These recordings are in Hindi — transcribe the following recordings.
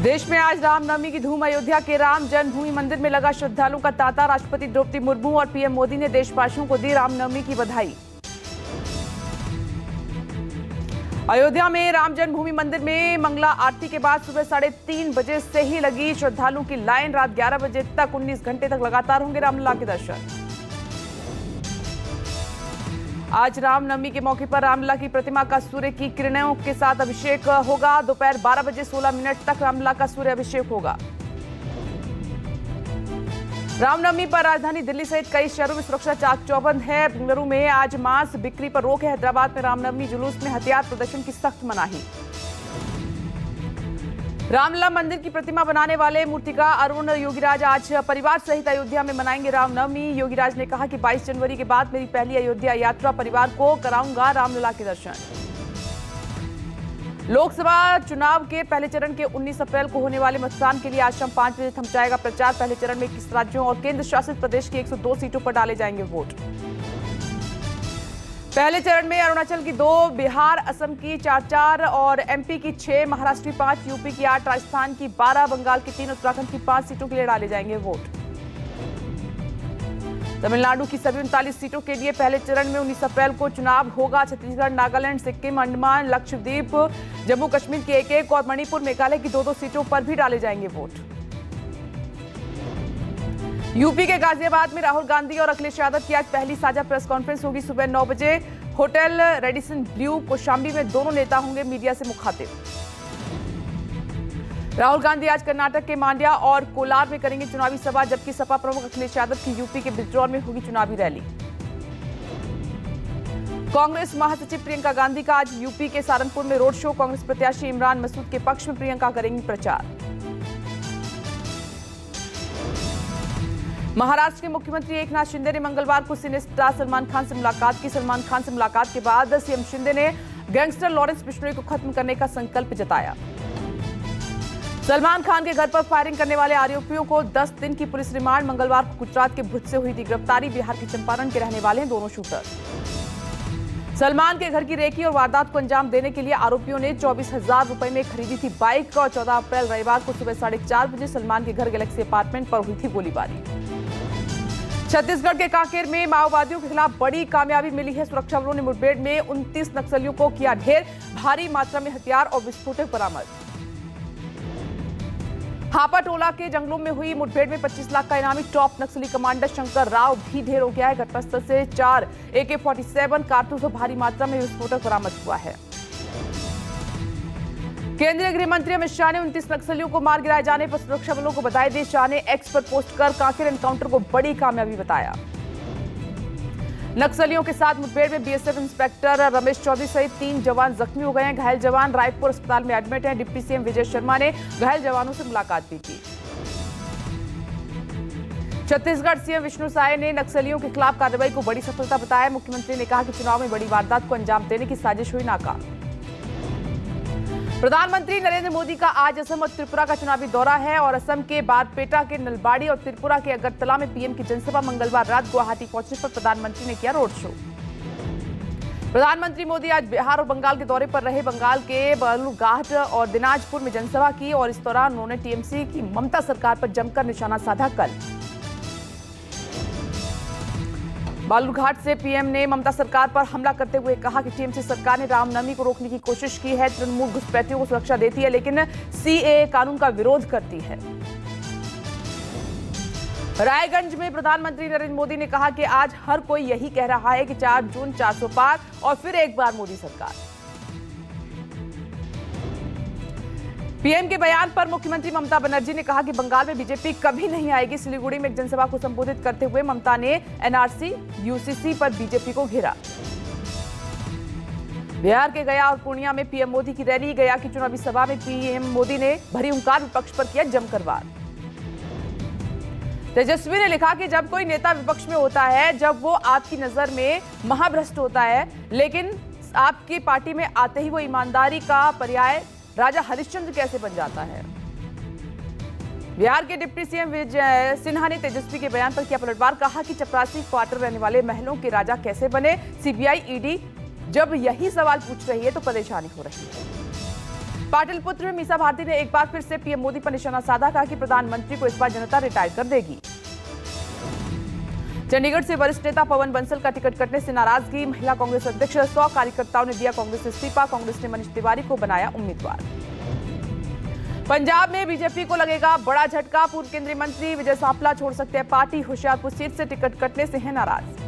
देश में आज रामनवमी की धूम। अयोध्या के राम जन्मभूमि मंदिर में लगा श्रद्धालुओं का तांता। राष्ट्रपति द्रौपदी मुर्मू और पीएम मोदी ने देशवासियों को दी रामनवमी की बधाई। अयोध्या में राम जन्मभूमि मंदिर में मंगला आरती के बाद सुबह 3:30 बजे से ही लगी श्रद्धालुओं की लाइन। रात 11 बजे तक 19 घंटे तक लगातार होंगे रामलला के दर्शन। आज रामनवमी के मौके पर रामलला की प्रतिमा का सूर्य की किरणों के साथ अभिषेक होगा। दोपहर 12 बजे 16 मिनट तक रामलला का सूर्य अभिषेक होगा। रामनवमी पर राजधानी दिल्ली सहित कई शहरों में सुरक्षा चाक चौबंद है। बेंगलुरु में आज मांस बिक्री पर रोक है। हैदराबाद में रामनवमी जुलूस में हथियार प्रदर्शन की सख्त मनाही। रामलला मंदिर की प्रतिमा बनाने वाले मूर्तिकार अरुण योगीराज आज परिवार सहित अयोध्या में मनाएंगे रामनवमी। योगीराज ने कहा कि 22 जनवरी के बाद मेरी पहली अयोध्या यात्रा, परिवार को कराऊंगा रामलला के दर्शन। लोकसभा चुनाव के पहले चरण के 19 अप्रैल को होने वाले मतदान के लिए आज शाम 5 बजे थम जाएगा प्रचार। पहले चरण में 21 राज्यों और केंद्र शासित प्रदेश की 102 सीटों पर डाले जाएंगे वोट। पहले चरण में अरुणाचल की 2, बिहार असम की 4 और एमपी की 6, महाराष्ट्र की 5, यूपी की 8, राजस्थान की 12, बंगाल की 3, उत्तराखंड की 5 सीटों के लिए डाले जाएंगे वोट। तमिलनाडु की सभी 39 सीटों के लिए पहले चरण में 19 अप्रैल को चुनाव होगा। छत्तीसगढ़, नागालैंड, सिक्किम, अंडमान, लक्षद्वीप, जम्मू कश्मीर की 1-1 और मणिपुर, मेघालय की 2-2 सीटों पर भी डाले जाएंगे वोट। यूपी के गाजियाबाद में राहुल गांधी और अखिलेश यादव की आज पहली साझा प्रेस कॉन्फ्रेंस होगी। सुबह 9 बजे होटल रेडिसन ब्लू कौशाम्बी में दोनों नेता होंगे मीडिया से मुखातिब। राहुल गांधी आज कर्नाटक के मांड्या और कोलार में करेंगे चुनावी सभा, जबकि सपा प्रमुख अखिलेश यादव की यूपी के बिजनौर में होगी चुनावी रैली। कांग्रेस महासचिव प्रियंका गांधी का आज यूपी के सहारनपुर में रोड शो। कांग्रेस प्रत्याशी इमरान मसूद के पक्ष में प्रियंका करेंगी प्रचार। महाराष्ट्र के मुख्यमंत्री एकनाथ शिंदे ने मंगलवार को सिने स्टार सलमान खान से मुलाकात की। सलमान खान से मुलाकात के बाद सीएम शिंदे ने गैंगस्टर लॉरेंस बिश्नोई को खत्म करने का संकल्प जताया। सलमान खान के घर पर फायरिंग करने वाले आरोपियों को 10 दिन की पुलिस रिमांड। मंगलवार को गुजरात के भुज से हुई थी गिरफ्तारी। बिहार के चंपारण के रहने वाले हैं दोनों शूटर। सलमान के घर की रेकी और वारदात को अंजाम देने के लिए आरोपियों ने 24,000 रुपए में खरीदी थी बाइक। और 14 अप्रैल रविवार को सुबह 4:30 बजे सलमान के घर गैलेक्सी अपार्टमेंट पर हुई थी गोलीबारी। छत्तीसगढ़ के कांकेर में माओवादियों के खिलाफ बड़ी कामयाबी मिली है। सुरक्षा बलों ने मुठभेड़ में 29 नक्सलियों को किया ढेर। भारी मात्रा में हथियार और विस्फोटक बरामद। हापा टोला के जंगलों में हुई मुठभेड़ में 25 लाख का इनामी टॉप नक्सली कमांडर शंकर राव भी ढेर हो गया है। घटनास्थल से 4 AK-47 कारतूस और भारी मात्रा में विस्फोटक बरामद हुआ है। केंद्रीय गृह मंत्री अमित शाह ने 29 नक्सलियों को मार गिराए जाने पर सुरक्षा बलों को बधाई दी। शाह ने एक्स पर पोस्ट कर कांकेर एनकाउंटर को बड़ी कामयाबी बताया। नक्सलियों के साथ मुठभेड़ में बीएसएफ इंस्पेक्टर रमेश चौधरी सहित 3 जवान जख्मी हो गए हैं। घायल जवान रायपुर अस्पताल में एडमिट हैं। डिप्टी सीएम विजय शर्मा ने घायल जवानों से मुलाकात भी की। छत्तीसगढ़ सीएम विष्णु साय ने नक्सलियों के खिलाफ कार्रवाई को बड़ी सफलता बताया। मुख्यमंत्री ने कहा कि चुनाव में बड़ी वारदात को अंजाम देने की साजिश हुई नाकाम। प्रधानमंत्री नरेंद्र मोदी का आज असम और त्रिपुरा का चुनावी दौरा है और असम के बारपेटा के नलबाड़ी और त्रिपुरा के अगरतला में पीएम की जनसभा। मंगलवार रात गुवाहाटी पहुंचने पर प्रधानमंत्री ने किया रोड शो। प्रधानमंत्री मोदी आज बिहार और बंगाल के दौरे पर रहे। बंगाल के बालूरघाट और दिनाजपुर में जनसभा की और इस दौरान उन्होंने टीएमसी की ममता सरकार पर जमकर निशाना साधा। कल बालूरघाट से पीएम ने ममता सरकार पर हमला करते हुए कहा कि टीएमसी सरकार ने रामनवमी को रोकने की कोशिश की है। तृणमूल घुसपैठियों को सुरक्षा देती है लेकिन सीएए कानून का विरोध करती है। रायगंज में प्रधानमंत्री नरेंद्र मोदी ने कहा कि आज हर कोई यही कह रहा है कि 4 जून 400 पार और फिर एक बार मोदी सरकार। पीएम के बयान पर मुख्यमंत्री ममता बनर्जी ने कहा कि बंगाल में बीजेपी कभी नहीं आएगी। सिलीगुड़ी में एक जनसभा को संबोधित करते हुए ममता ने एनआरसी, यूसीसी पर बीजेपी को घेरा। बिहार के गया और पूर्णिया में पीएम मोदी की रैली। गया की चुनावी सभा में पीएम मोदी ने भरी हुंकार विपक्ष पर किया जमकर वार। तेजस्वी ने लिखा कि जब कोई नेता विपक्ष में होता है, जब वो आपकी नजर में महाभ्रष्ट होता है, लेकिन आपकी पार्टी में आते ही वो ईमानदारी का पर्याय राजा हरिश्चंद्र कैसे बन जाता है। बिहार के डिप्टी सीएम विजय सिन्हा ने तेजस्वी के बयान पर किया पलटवार। कहा कि चपरासी क्वार्टर रहने वाले महलों के राजा कैसे बने। सीबीआई ईडी जब यही सवाल पूछ रही है तो परेशानी हो रही है। पाटलिपुत्र में मीसा भारती ने एक बार फिर से पीएम मोदी पर निशाना साधा, कहा कि प्रधानमंत्री को इस बार जनता रिटायर कर देगी। चंडीगढ़ से वरिष्ठ नेता पवन बंसल का टिकट कटने से नाराजगी, महिला कांग्रेस अध्यक्ष 100 कार्यकर्ताओं ने दिया कांग्रेस से इस्तीफा, कांग्रेस ने मनीष तिवारी को बनाया उम्मीदवार। पंजाब में बीजेपी को लगेगा बड़ा झटका, पूर्व केंद्रीय मंत्री विजय सांपला छोड़ सकते हैं पार्टी, होशियारपुर सीट से टिकट कटने से हैं नाराज।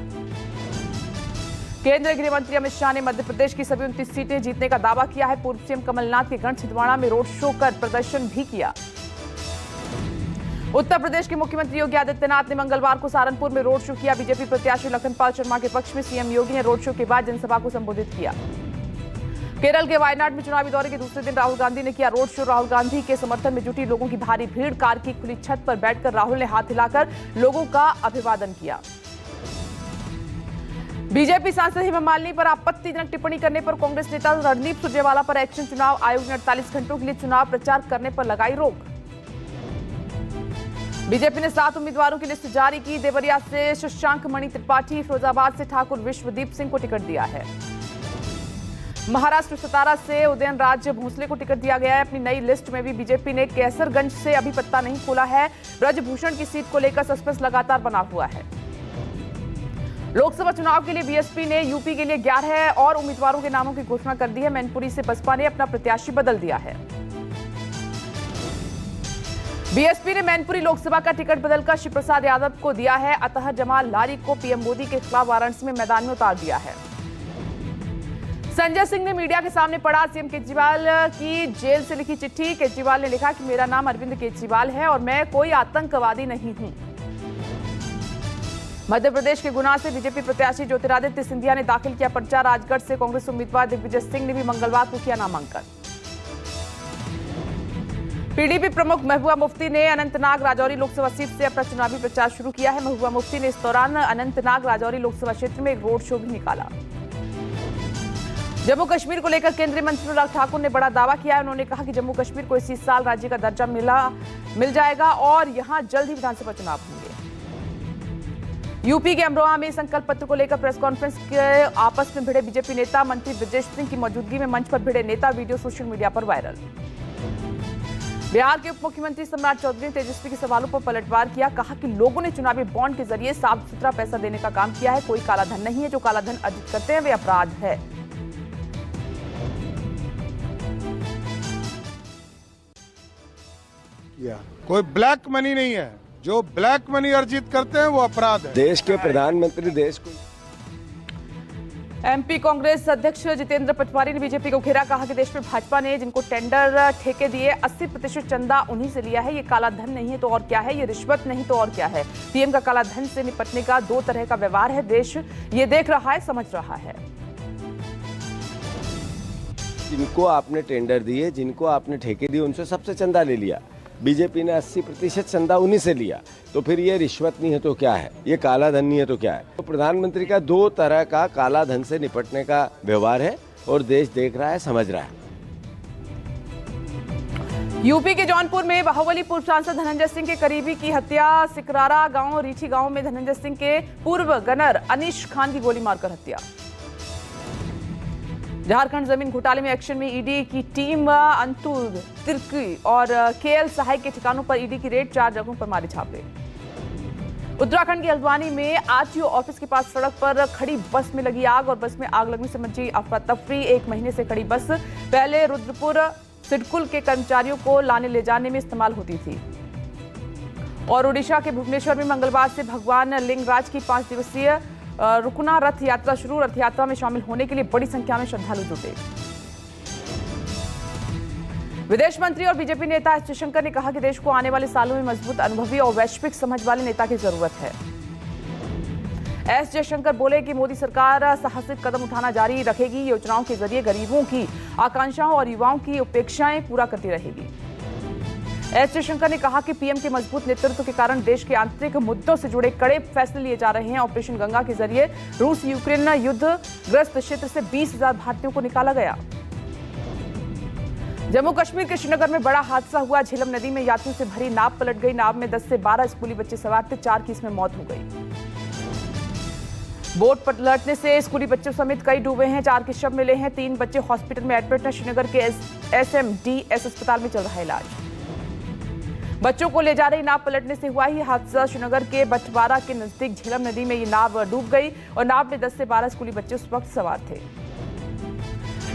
केंद्रीय गृह मंत्री अमित शाह ने मध्य प्रदेश की सभी 29 सीटें जीतने का दावा किया है, पूर्व सीएम कमलनाथ के गढ़ छिंदवाड़ा में रोड शो कर प्रदर्शन भी किया। उत्तर प्रदेश के मुख्यमंत्री योगी आदित्यनाथ ने मंगलवार को सहारनपुर में रोड शो किया, बीजेपी प्रत्याशी लखनपाल शर्मा के पक्ष में सीएम योगी ने रोड शो के बाद जनसभा को संबोधित किया। केरल के वायनाड में चुनावी दौरे के दूसरे दिन राहुल गांधी ने किया रोड शो, राहुल गांधी के समर्थन में जुटी लोगों की भारी भीड़, कार की खुली छत पर बैठकर राहुल ने हाथ हिलाकर लोगों का अभिवादन किया। बीजेपी सांसद हेमा मालिनी पर आपत्तिजनक टिप्पणी करने पर कांग्रेस नेता रणदीप सुरजेवाला पर एक्शन, चुनाव आयोग ने 48 घंटों के लिए चुनाव प्रचार करने पर लगाई रोक। बीजेपी ने 7 उम्मीदवारों की लिस्ट जारी की, देवरिया से शशांक मणि त्रिपाठी, फिरोजाबाद से ठाकुर विश्वदीप सिंह को टिकट दिया है। महाराष्ट्र सतारा से उदयन राज भोसले को टिकट दिया गया है। अपनी नई लिस्ट में भी बीजेपी ने कैसरगंज से अभी पत्ता नहीं खोला है। ब्रजभूषण की सीट को लेकर सस्पेंस लगातार बना हुआ है। लोकसभा चुनाव के लिए बीएसपी ने यूपी के लिए 11 और उम्मीदवारों के नामों की घोषणा कर दी है। मैनपुरी से बसपा ने अपना प्रत्याशी बदल दिया है। बीएसपी ने मैनपुरी लोकसभा का टिकट बदलकर शिव प्रसाद यादव को दिया है। अतः जमाल लारी को पीएम मोदी के खिलाफ वाराणसी में मैदान में उतार दिया है। संजय सिंह ने मीडिया के सामने पढ़ा सीएम केजरीवाल की जेल से लिखी चिट्ठी। केजरीवाल ने लिखा कि मेरा नाम अरविंद केजरीवाल है और मैं कोई आतंकवादी नहीं हूं। मध्य प्रदेश के गुना से बीजेपी प्रत्याशी ज्योतिरादित्य सिंधिया ने दाखिल किया पर्चा। राजगढ़ से कांग्रेस उम्मीदवार दिग्विजय सिंह ने भी मंगलवार को किया नामांकन। पीडीपी प्रमुख महबूबा मुफ्ती ने अनंतनाग राजौरी लोकसभा सीट से अपना चुनावी प्रचार शुरू किया है। महबूबा मुफ्ती ने इस दौरान अनंतनाग राजौरी लोकसभा क्षेत्र में एक रोड शो भी निकाला। जम्मू कश्मीर को लेकर केंद्रीय मंत्री अनुराग ठाकुर ने बड़ा दावा किया है। उन्होंने कहा कि जम्मू कश्मीर को इसी साल राज्य का दर्जा मिल जाएगा और यहां जल्द ही विधानसभा चुनाव होंगे। यूपी के अमरोहा में संकल्प पत्र को लेकर प्रेस कॉन्फ्रेंस के आपस में भिड़े बीजेपी नेता, मंत्री ब्रजेश सिंह की मौजूदगी में मंच पर भिड़े नेता, वीडियो सोशल मीडिया पर वायरल। बिहार के उप मुख्यमंत्री सम्राट चौधरी ने तेजस्वी के सवालों पर पलटवार किया, कहा कि लोगों ने चुनावी बॉन्ड के जरिए साफ सुथरा पैसा देने का काम किया है, कोई काला धन नहीं है, जो काला धन अर्जित करते हैं वे अपराध है। कोई ब्लैक मनी नहीं है, जो ब्लैक मनी अर्जित करते हैं वो अपराध है। देश के प्रधानमंत्री देश को एमपी कांग्रेस अध्यक्ष जितेंद्र पटवारी ने बीजेपी को घेरा, कहा कि देश में भाजपा ने जिनको टेंडर ठेके दिए 80% चंदा उन्हीं से लिया है। ये काला धन नहीं है तो और क्या है, ये रिश्वत नहीं तो और क्या है। पीएम का काला धन से निपटने का 2 तरह का व्यवहार है, देश ये देख रहा है, समझ रहा है। जिनको आपने टेंडर दिए, जिनको आपने ठेके दिए, उनसे सबसे चंदा ले लिया। बीजेपी ने 80% चंदा उन्हीं से लिया, तो फिर ये रिश्वत नहीं है तो क्या है, ये काला धन नहीं है तो क्या है। तो प्रधानमंत्री का 2 तरह का काला धन से निपटने का व्यवहार है और देश देख रहा है, समझ रहा है। यूपी के जौनपुर में बाहुबली पूर्व सांसद धनंजय सिंह के करीबी की हत्या। सिकरारा गांव रीठी गांव में धनंजय सिंह के पूर्व गनर अनीश खान की गोली मारकर हत्या। झारखंड जमीन घोटाले में एक्शन में ईडी की टीम अंतु तिर्की और केएल सहाय के ठिकानों पर ईडी की रेड, 4 जगहों पर मारे छापे। उत्तराखंड के हल्द्वानी में आरटीओ ऑफिस के पास सड़क पर खड़ी बस में लगी आग और बस में आग लगने से मची अफरा तफरी। 1 महीने से खड़ी बस पहले रुद्रपुर सिडकुल के कर्मचारियों को लाने ले जाने में इस्तेमाल होती थी। और ओडिशा के भुवनेश्वर में मंगलवार से भगवान लिंगराज की 5 दिवसीय रुकना रथ यात्रा शुरू। रथ यात्रा में शामिल होने के लिए बड़ी संख्या में श्रद्धालु जुटे। विदेश मंत्री और बीजेपी नेता एस जयशंकर ने कहा कि देश को आने वाले सालों में मजबूत, अनुभवी और वैश्विक समझ वाले नेता की जरूरत है। एस जयशंकर बोले कि मोदी सरकार साहसिक कदम उठाना जारी रखेगी, योजनाओं के जरिए गरीबों की आकांक्षाओं और युवाओं की अपेक्षाएं पूरा करती रहेगी। एस जयशंकर ने कहा कि पीएम के मजबूत नेतृत्व के कारण देश के आंतरिक मुद्दों से जुड़े कड़े फैसले लिए जा रहे हैं। ऑपरेशन गंगा के जरिए रूस यूक्रेन युद्ध ग्रस्त क्षेत्र से 20,000 भारतीयों को निकाला गया। जम्मू कश्मीर के श्रीनगर में बड़ा हादसा हुआ। झेलम नदी में यात्रियों से भरी नाव पलट गई। नाव में 10 से 12 स्कूली बच्चे सवार थे, 4 की इसमें मौत हो गई। बोट पलटने से स्कूली बच्चों समेत कई डूबे हैं। 4 के शव मिले हैं। 3 बच्चे हॉस्पिटल में एडमिट हैं। श्रीनगर के SMDS अस्पताल में चल रहा है इलाज। बच्चों को ले जा रही नाव पलटने से हुआ ही हादसा। श्रीनगर के बटवारा के नजदीक झेलम नदी में ये नाव डूब गई और नाव में 10 से 12 स्कूली बच्चे उस वक्त सवार थे।